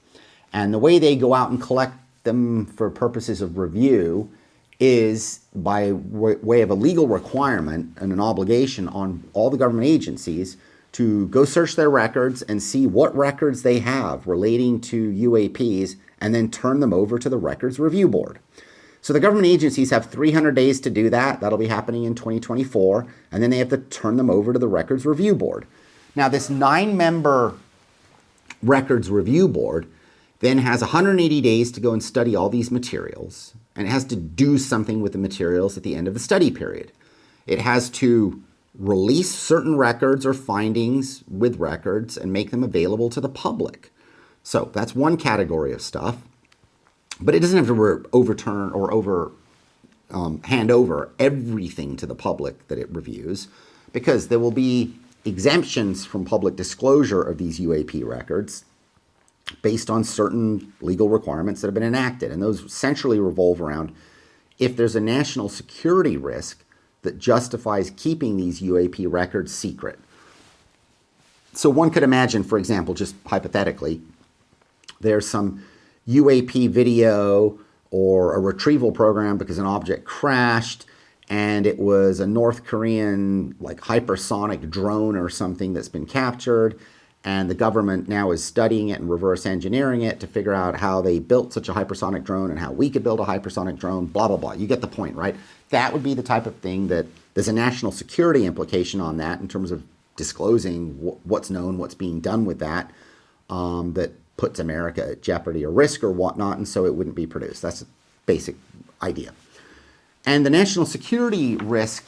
Speaker 1: And the way they go out and collect them for purposes of review is by way of a legal requirement and an obligation on all the government agencies to go search their records and see what records they have relating to UAPs and then turn them over to the Records Review Board. So the government agencies have 300 days to do that. That'll be happening in 2024. And then they have to turn them over to the Records Review Board. Now, this 9-member Records Review Board then has 180 days to go and study all these materials. And it has to do something with the materials at the end of the study period. It has to release certain records or findings with records and make them available to the public. So that's one category of stuff. But it doesn't have to overturn or hand over everything to the public that it reviews, because there will be exemptions from public disclosure of these UAP records based on certain legal requirements that have been enacted. And those centrally revolve around if there's a national security risk that justifies keeping these UAP records secret. So one could imagine, for example, just hypothetically, there's some UAP video or a retrieval program because an object crashed and it was a North Korean like hypersonic drone or something that's been captured, and the government now is studying it and reverse engineering it to figure out how they built such a hypersonic drone and how we could build a hypersonic drone, blah, blah, blah. You get the point, right? That would be the type of thing that there's a national security implication on that in terms of disclosing what's known, what's being done with that, that puts America at jeopardy or risk or whatnot, and so it wouldn't be produced. That's a basic idea. And the national security risk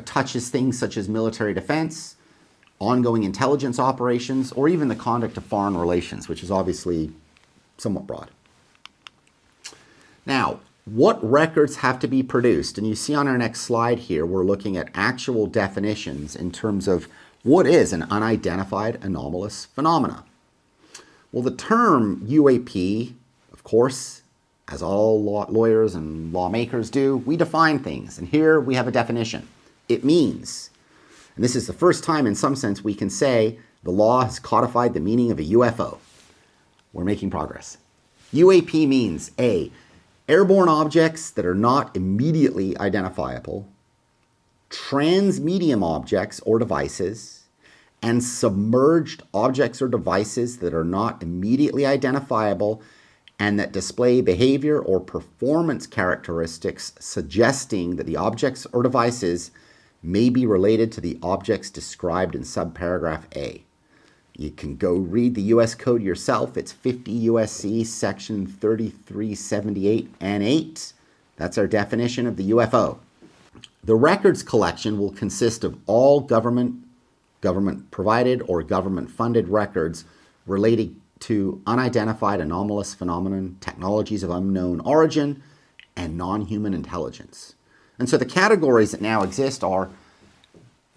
Speaker 1: touches things such as military defense, ongoing intelligence operations, or even the conduct of foreign relations, which is obviously somewhat broad. Now, what records have to be produced? And you see on our next slide here, we're looking at actual definitions in terms of what is an unidentified anomalous phenomena. Well, the term UAP, of course, as all lawyers and lawmakers do, we define things. And here we have a definition. It means, and this is the first time in some sense we can say the law has codified the meaning of a UFO. We're making progress. UAP means A, airborne objects that are not immediately identifiable, transmedium objects or devices, and submerged objects or devices that are not immediately identifiable and that display behavior or performance characteristics suggesting that the objects or devices may be related to the objects described in subparagraph A. You can go read the U.S. Code yourself. It's 50 U.S.C. section 3378 and 8. That's our definition of the UFO. The records collection will consist of all government-provided or government-funded records relating to unidentified anomalous phenomenon, technologies of unknown origin, and non-human intelligence. And so the categories that now exist are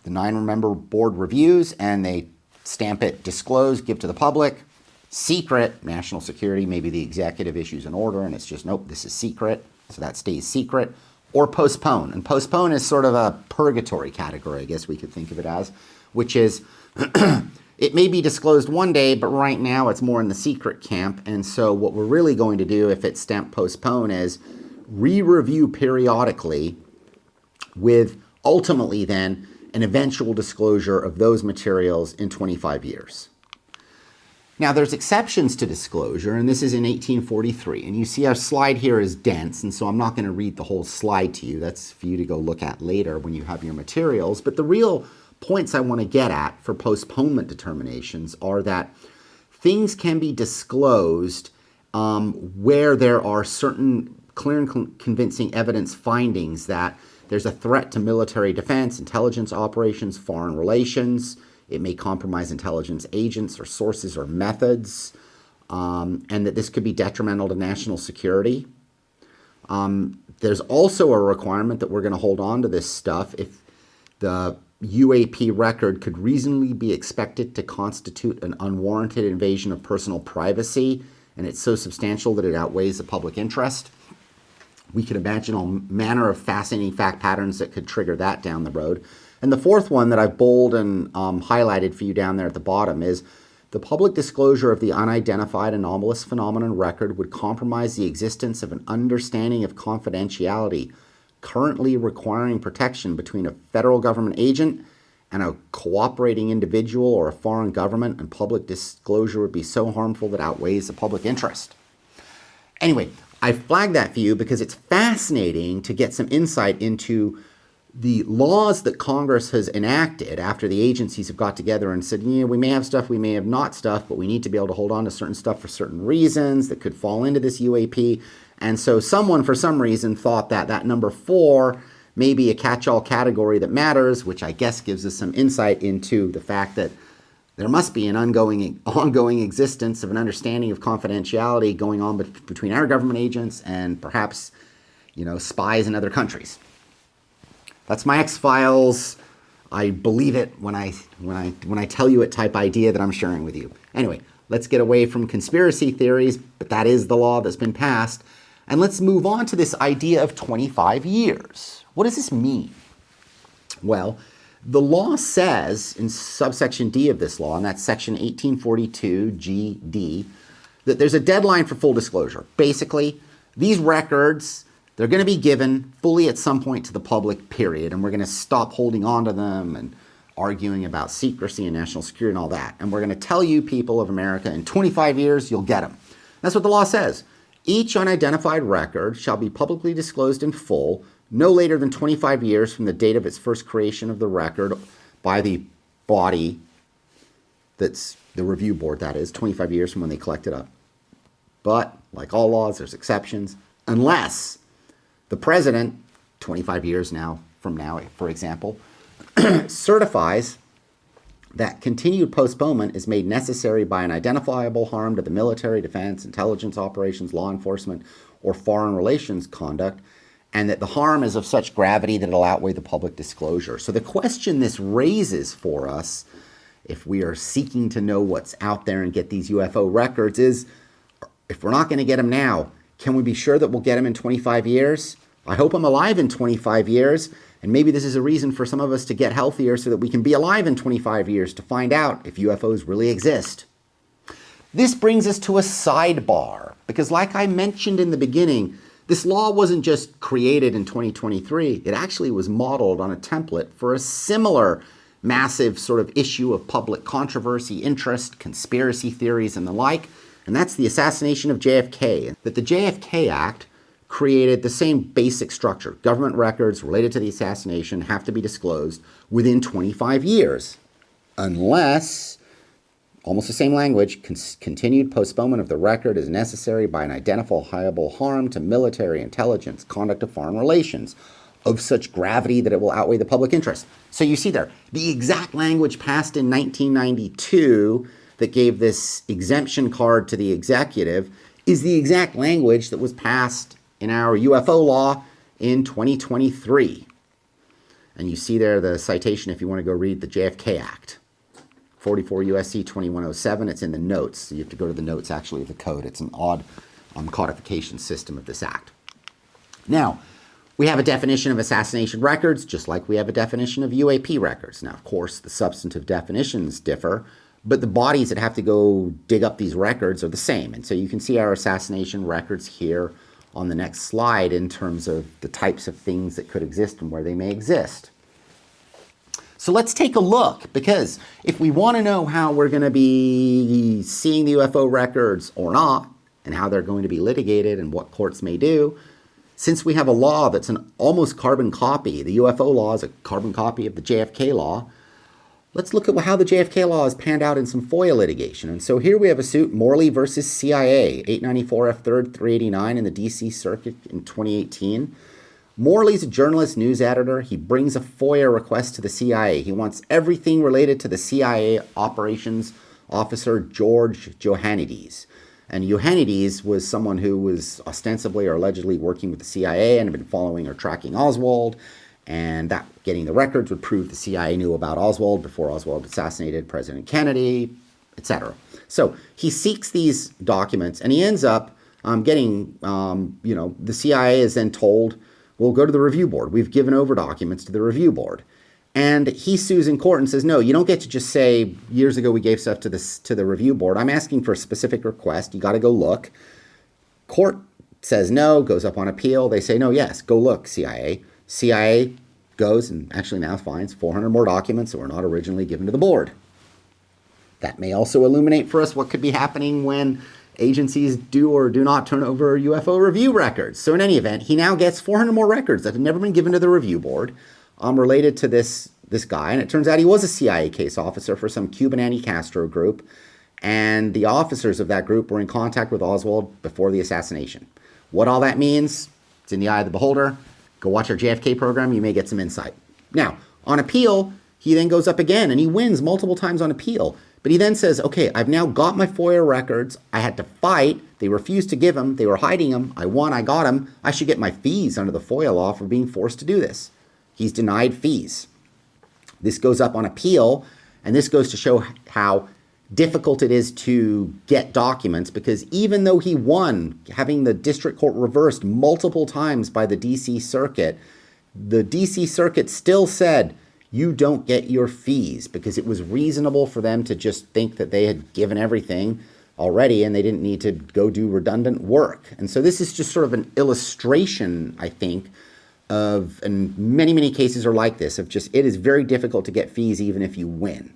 Speaker 1: the 9-member board reviews, and they stamp it disclose, give to the public. Secret, national security, maybe the executive issues an order, and it's just, nope, this is secret. so that stays secret, or postpone. And postpone is sort of a purgatory category, I guess we could think of it as, which is it may be disclosed one day, but right now it's more in the secret camp. And so what we're really going to do if it's stamped postpone is re-review periodically with ultimately then an eventual disclosure of those materials in 25 years. Now, there's exceptions to disclosure, and this is in 1843. And you see our slide here is dense, and so I'm not going to read the whole slide to you. That's for you to go look at later when you have your materials. But the real points I want to get at for postponement determinations are that things can be disclosed where there are certain clear and convincing evidence findings that there's a threat to military defense, intelligence operations, foreign relations. It may compromise intelligence agents or sources or methods, and that this could be detrimental to national security. There's also a requirement that we're going to hold on to this stuff if the UAP record could reasonably be expected to constitute an unwarranted invasion of personal privacy, and it's so substantial that it outweighs the public interest. We can imagine all manner of fascinating fact patterns that could trigger that down the road. And the fourth one that I've bold and highlighted for you down there at the bottom is the public disclosure of the unidentified anomalous phenomenon record would compromise the existence of an understanding of confidentiality currently requiring protection between a federal government agent and a cooperating individual or a foreign government, and public disclosure would be so harmful that it outweighs the public interest. Anyway, I flagged that for you because it's fascinating to get some insight into the laws that Congress has enacted after the agencies have got together and said, you know, we may have stuff, we may have not stuff, but we need to be able to hold on to certain stuff for certain reasons that could fall into this UAP. And so someone, for some reason, thought that that number 4 may be a catch-all category that matters, which I guess gives us some insight into the fact that there must be an ongoing existence of an understanding of confidentiality going on between our government agents and perhaps, you know, spies in other countries. That's my X-Files. I believe it when I tell you it type idea that I'm sharing with you. Anyway, let's get away from conspiracy theories, but that is the law that's been passed. And let's move on to this idea of 25 years. What does this mean? Well, the law says in subsection D of this law, and that's section 1842 GD, that there's a deadline for full disclosure. Basically, these records, they're going to be given fully at some point to the public, period, and we're going to stop holding on to them and arguing about secrecy and national security and all that. And we're going to tell you, people of America, in 25 years, you'll get them. That's what the law says. Each unidentified record shall be publicly disclosed in full no later than 25 years from the date of its first creation of the record by the body that's the review board, that is, 25 years from when they collect it up. But, like all laws, there's exceptions, unless the president, 25 years from now, for example, certifies that continued postponement is made necessary by an identifiable harm to the military, defense, intelligence operations, law enforcement, or foreign relations conduct, and that the harm is of such gravity that it'll outweigh the public disclosure. So the question this raises for us, if we are seeking to know what's out there and get these UFO records, is if we're not going to get them now, can we be sure that we'll get them in 25 years? I hope I'm alive in 25 years, and maybe this is a reason for some of us to get healthier so that we can be alive in 25 years to find out if UFOs really exist. This brings us to a sidebar, because like I mentioned in the beginning, this law wasn't just created in 2023. It actually was modeled on a template for a similar massive sort of issue of public controversy, interest, conspiracy theories, and the like, and that's the assassination of JFK. That the JFK Act created the same basic structure. Government records related to the assassination have to be disclosed within 25 years, unless, almost the same language, continued postponement of the record is necessary by an identifiable harm to military intelligence, conduct of foreign relations, of such gravity that it will outweigh the public interest. So you see there, the exact language passed in 1992 that gave this exemption card to the executive is the exact language that was passed in our UFO law in 2023. And you see there the citation if you want to go read the JFK Act. 44 U.S.C. 2107, it's in the notes. So you have to go to the notes, actually, of the code. It's an odd codification system of this act. Now, we have a definition of assassination records, just like we have a definition of UAP records. Now, of course, the substantive definitions differ, but the bodies that have to go dig up these records are the same. And so you can see our assassination records here on the next slide in terms of the types of things that could exist and where they may exist. So let's take a look, because if we want to know how we're going to be seeing the UFO records or not, and how they're going to be litigated and what courts may do, since we have a law that's an almost carbon copy, the UFO law is a carbon copy of the JFK law, let's look at how the JFK law has panned out in some FOIA litigation. And so here we have a suit, Morley versus CIA, 894 F3rd 389 in the DC Circuit in 2018. Morley's a journalist, news editor. He brings a FOIA request to the CIA. He wants everything related to the CIA operations officer George Iohannides. And Iohannides was someone who was ostensibly or allegedly working with the CIA and had been following or tracking Oswald. And that getting the records would prove the CIA knew about Oswald before Oswald assassinated President Kennedy, etc. So he seeks these documents, and he ends up getting, the CIA is then told, we'll go to the review board. We've given over documents to the review board. And he sues in court and says, no, you don't get to just say, years ago we gave stuff to the review board. I'm asking for a specific request. You got to go look. Court says no, goes up on appeal. They say, no, yes, go look, CIA. CIA goes and actually now finds 400 more documents that were not originally given to the board. That may also illuminate for us what could be happening when agencies do or do not turn over UFO review records. So in any event, he now gets 400 more records that had never been given to the review board related to this guy. And it turns out he was a CIA case officer for some Cuban anti-Castro group. And the officers of that group were in contact with Oswald before the assassination. What all that means, it's in the eye of the beholder. Go watch our JFK program. You may get some insight. Now, on appeal, he then goes up again and he wins multiple times on appeal. But he then says, okay, I've now got my FOIA records. I had to fight. They refused to give them. They were hiding them. I won. I got them. I should get my fees under the FOIA law for being forced to do this. He's denied fees. This goes up on appeal, and this goes to show how difficult it is to get documents, because even though he won, having the district court reversed multiple times by the DC Circuit, the DC Circuit still said, you don't get your fees, because it was reasonable for them to just think that they had given everything already and they didn't need to go do redundant work. And so this is just sort of an illustration, I think, of, and many, many cases are like this, of just, it is very difficult to get fees even if you win.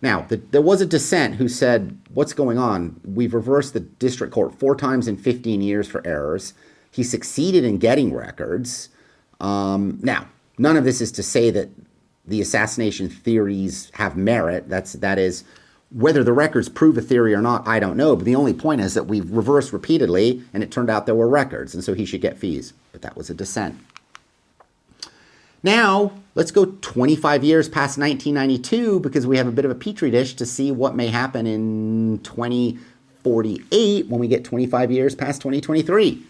Speaker 1: Now, there was a dissent who said, what's going on? We've reversed the district court 4 times in 15 years for errors. He succeeded in getting records. Now, none of this is to say that the assassination theories have merit. That is, whether the records prove a theory or not, I don't know. But the only point is that we've reversed repeatedly, and it turned out there were records, and so he should get fees. But that was a dissent. Now, let's go 25 years past 1992, because we have a bit of a petri dish to see what may happen in 2048 when we get 25 years past 2023.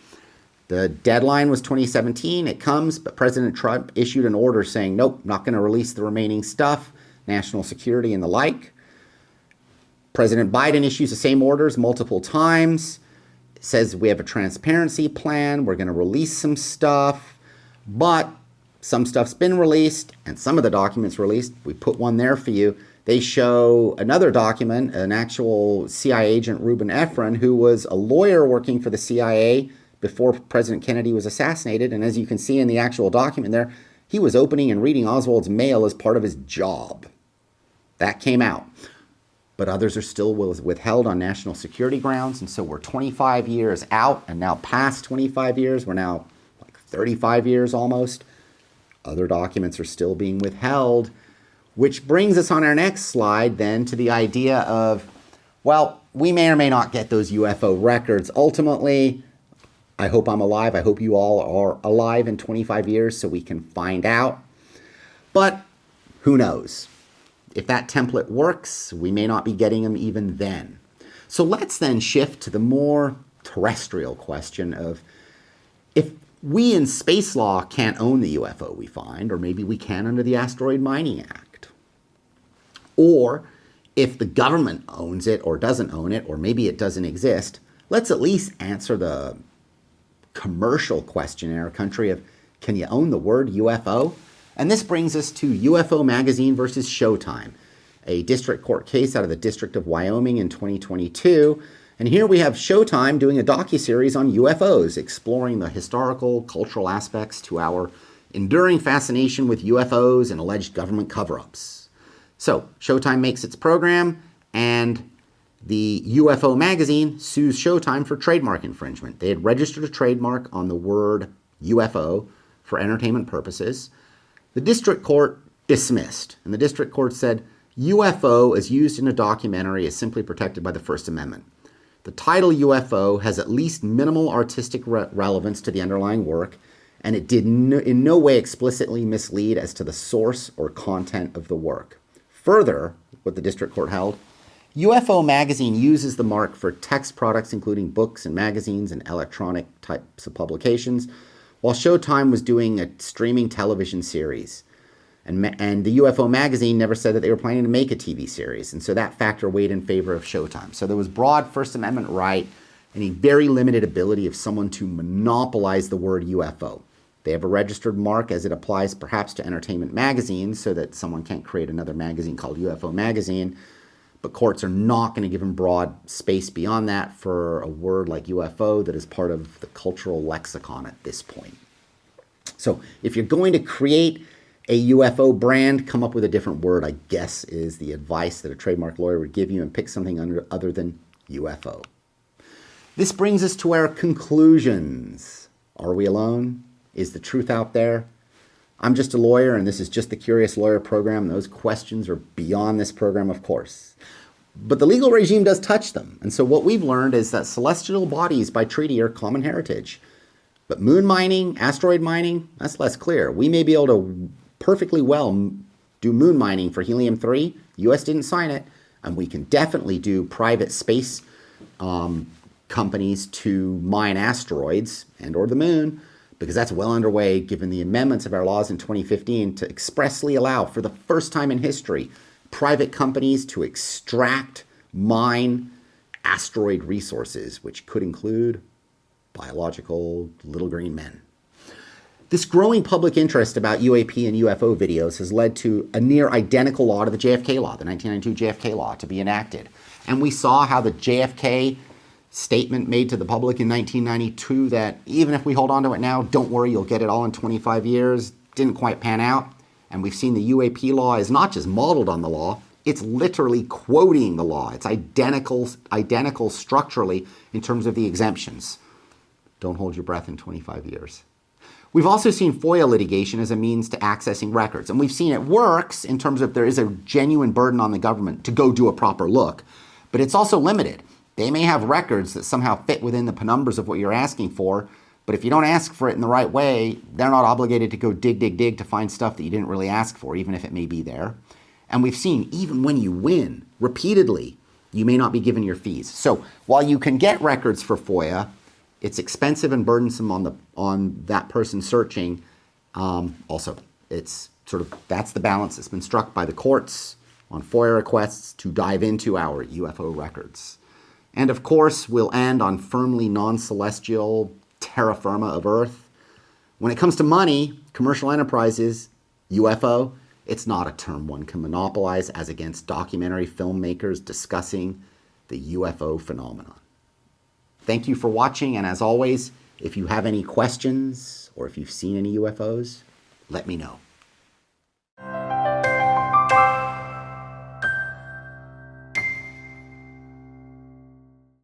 Speaker 1: The deadline was 2017. It comes, but President Trump issued an order saying, nope, not going to release the remaining stuff, national security and the like. President Biden issues the same orders multiple times, says we have a transparency plan, we're going to release some stuff, but some stuff's been released, and some of the documents released, we put one there for you. They show another document, an actual CIA agent, Reuben Efron, who was a lawyer working for the CIA before President Kennedy was assassinated. And as you can see in the actual document there, he was opening and reading Oswald's mail as part of his job. That came out. But others are still withheld on national security grounds. And so we're 25 years out, and now past 25 years, we're now like 35 years almost. Other documents are still being withheld, which brings us on our next slide then to the idea of, well, we may or may not get those UFO records. Ultimately, I hope I'm alive. I hope you all are alive in 25 years so we can find out. But who knows? If that template works, we may not be getting them even then. So let's then shift to the more terrestrial question of, if we in space law can't own the UFO we find, or maybe we can under the Asteroid Mining Act, or if the government owns it or doesn't own it, or maybe it doesn't exist, let's at least answer the commercial questionnaire, a country of can you own the word UFO? And this brings us to UFO Magazine versus Showtime, a district court case out of the District of Wyoming in 2022. And here we have Showtime doing a docuseries on UFOs, exploring the historical, cultural aspects to our enduring fascination with UFOs and alleged government cover-ups. So Showtime makes its program, and the UFO Magazine sues Showtime for trademark infringement. They had registered a trademark on the word UFO for entertainment purposes. The district court dismissed, and the district court said, UFO as used in a documentary is simply protected by the First Amendment. The title UFO has at least minimal artistic relevance to the underlying work, and it did in no way explicitly mislead as to the source or content of the work. Further, what the district court held, UFO Magazine uses the mark for text products including books and magazines and electronic types of publications, while Showtime was doing a streaming television series. And the UFO Magazine never said that they were planning to make a TV series, and so that factor weighed in favor of Showtime. So there was broad First Amendment right and a very limited ability of someone to monopolize the word UFO. They have a registered mark as it applies perhaps to entertainment magazines so that someone can't create another magazine called UFO Magazine, but courts are not going to give them broad space beyond that for a word like UFO that is part of the cultural lexicon at this point. So if you're going to create a UFO brand, come up with a different word, I guess, is the advice that a trademark lawyer would give you, and pick something other than UFO. This brings us to our conclusions. Are we alone? Is the truth out there? I'm just a lawyer, and this is just the Curious Lawyer program. Those questions are beyond this program, of course. But the legal regime does touch them. And so what we've learned is that celestial bodies by treaty are common heritage. But moon mining, asteroid mining, that's less clear. We may be able to perfectly well do moon mining for helium-3. The U.S. didn't sign it. And we can definitely do private space companies to mine asteroids and or the moon, because that's well underway given the amendments of our laws in 2015 to expressly allow, for the first time in history, private companies to extract, mine asteroid resources, which could include biological little green men. This growing public interest about UAP and UFO videos has led to a near identical law to the JFK law, the 1992 JFK law, to be enacted. And we saw how the JFK statement made to the public in 1992 that even if we hold on to it now, don't worry, you'll get it all in 25 years, didn't quite pan out. And we've seen the UAP law is not just modeled on the law, it's literally quoting the law. It's identical structurally in terms of the exemptions. Don't hold your breath in 25 years. We've also seen FOIA litigation as a means to accessing records. And we've seen it works in terms of there is a genuine burden on the government to go do a proper look. But it's also limited. They may have records that somehow fit within the penumbras of what you're asking for, but if you don't ask for it in the right way, they're not obligated to go dig to find stuff that you didn't really ask for, even if it may be there. And we've seen, even when you win repeatedly, you may not be given your fees. So while you can get records for FOIA, it's expensive and burdensome on that person searching. Also, it's that's the balance that's been struck by the courts on FOIA requests to dive into our UFO records. And of course, we'll end on firmly non-celestial terra firma of Earth. When it comes to money, commercial enterprises, UFO, it's not a term one can monopolize as against documentary filmmakers discussing the UFO phenomenon. Thank you for watching, and as always, if you have any questions or if you've seen any UFOs, let me know.